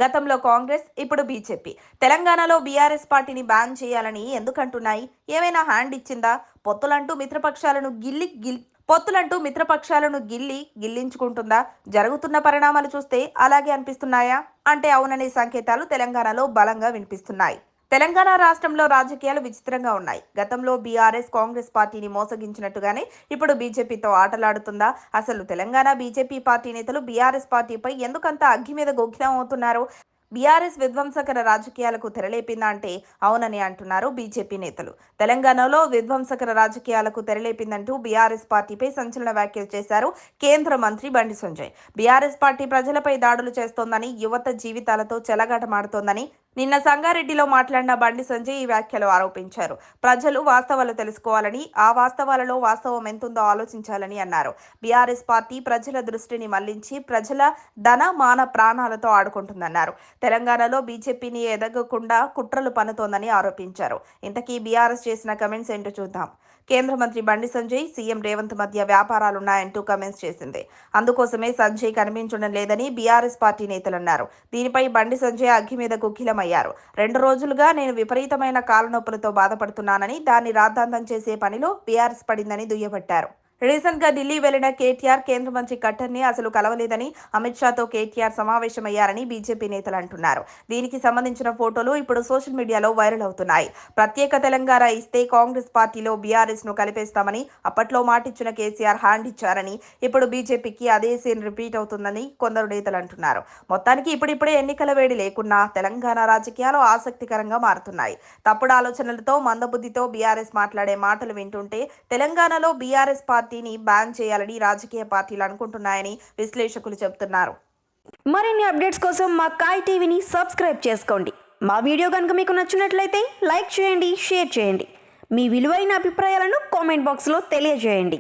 గతంలో కాంగ్రెస్, ఇప్పుడు బీజేపీ. తెలంగాణలో బీఆర్ఎస్ పార్టీని బ్యాన్ చేయాలని ఎందుకంటున్నాయి? ఏమైనా హ్యాండ్ ఇచ్చిందా? పొత్తులంటూ మిత్రపక్షాలను గిల్లించుకుంటుందా? జరుగుతున్న పరిణామాలు చూస్తే అలాగే అనిపిస్తున్నాయా? అంటే అవుననే సంకేతాలు తెలంగాణలో బలంగా వినిపిస్తున్నాయి. తెలంగాణ రాష్ట్రంలో రాజకీయాలు విచిత్రంగా ఉన్నాయి. గతంలో బీఆర్ఎస్ కాంగ్రెస్ పార్టీని మోసగించినట్టుగానే ఇప్పుడు బీజేపీతో ఆటలాడుతుందా? అసలు తెలంగాణ బీజేపీ పార్టీ నేతలు బీఆర్ఎస్ పార్టీపై ఎందుకంత అగ్గి మీద గొగ్గిలం అవుతున్నారు? బీఆర్ఎస్ విధ్వంసకర రాజకీయాలకు తెరలేపిందా అంటే అవునని అంటున్నారు బీజేపీ నేతలు. తెలంగాణలో విధ్వంసకర రాజకీయాలకు తెరలేపిందంటూ బీఆర్ఎస్ పార్టీపై సంచలన వ్యాఖ్యలు చేశారు కేంద్ర మంత్రి బండి సంజయ్. బీఆర్ఎస్ పార్టీ ప్రజలపై దాడులు చేస్తోందని, యువత జీవితాలతో చెలగాటమాడుతోందని నిన్న సంగారెడ్డిలో మాట్లాడిన బండి సంజయ్ ఈ వ్యాఖ్యలు ఆరోపించారు. ప్రజలు వాస్తవాలు తెలుసుకోవాలని, ఆ వాస్తవాలలో వాస్తవం ఎంతుందో ఆలోచించాలని అన్నారు. బీఆర్ఎస్ పార్టీ ప్రజల దృష్టిని మళ్లించి ప్రజల ధన మాన ప్రాణాలతో ఆడుకుంటుందన్నారు. తెలంగాణలో బీజేపీని ఎదగకుండా కుట్రలు పన్నుతోందని ఆరోపించారు. ఇంతకీ బీఆర్ఎస్ చేసిన కమెంట్స్ ఏంటో చూద్దాం. కేంద్ర మంత్రి బండి సంజయ్, సీఎం రేవంత్ మధ్య వ్యాపారాలున్నాయంటూ కమెంట్స్ చేసింది. అందుకోసమే సంజయ్ కనిపించడం లేదని బీఆర్ఎస్ పార్టీ నేతలు అన్నారు. దీనిపై బండి సంజయ్ అగ్గి మీద గుగ్గిలమయ్యారు. 2 రోజులుగా నేను విపరీతమైన కాళ్ళనొప్పులతో బాధపడుతున్నానని, దాన్ని రాద్ధాంతం చేసే పనిలో బీఆర్ఎస్ పడిందని దుయ్యబట్టారు. రీసెంట్ గా ఢిల్లీ వెళ్లిన కేటీఆర్ కేంద్ర మంత్రి ఖట్టర్ని అసలు కలవలేదని, అమిత్ షాతో కేటీఆర్ సమావేశమయ్యారని బీజేపీ నేతలు అంటున్నారు. దీనికి సంబంధించిన ఫోటోలు ఇప్పుడు సోషల్ మీడియాలో వైరల్ అవుతున్నాయి. ప్రత్యేక తెలంగాణ ఇస్తే కాంగ్రెస్ పార్టీలో బీఆర్ఎస్ ను కలిపేస్తామని అప్పట్లో మాటిచ్చిన కేసీఆర్ హ్యాండ్ ఇచ్చారని, ఇప్పుడు బీజేపీకి అదే సీన్ రిపీట్ అవుతుందని కొందరు నేతలు అంటున్నారు. మొత్తానికి ఇప్పుడిప్పుడే ఎన్నికల వేడి లేకున్నా తెలంగాణ రాజకీయాలు ఆసక్తికరంగా మారుతున్నాయి. తప్పుడు ఆలోచనలతో, మందబుద్ధితో బీఆర్ఎస్ మాట్లాడే మాటలు వింటుంటే తెలంగాణలో బీఆర్ఎస్ పార్టీని బ్యాన్ చేయాలని రాజకీయ పార్టీలు అనుకుంటున్నాయని విశ్లేషకులు చెబుతున్నారు. మరిన్ని అప్డేట్స్ కోసం మా కాయ్ టీవీని సబ్స్క్రైబ్ చేసుకోండి. మా వీడియో కనుక మీకు నచ్చినట్లయితే లైక్ చేయండి, షేర్ చేయండి. మీ విలువైన అభిప్రాయాలను కామెంట్ బాక్స్లో తెలియజేయండి.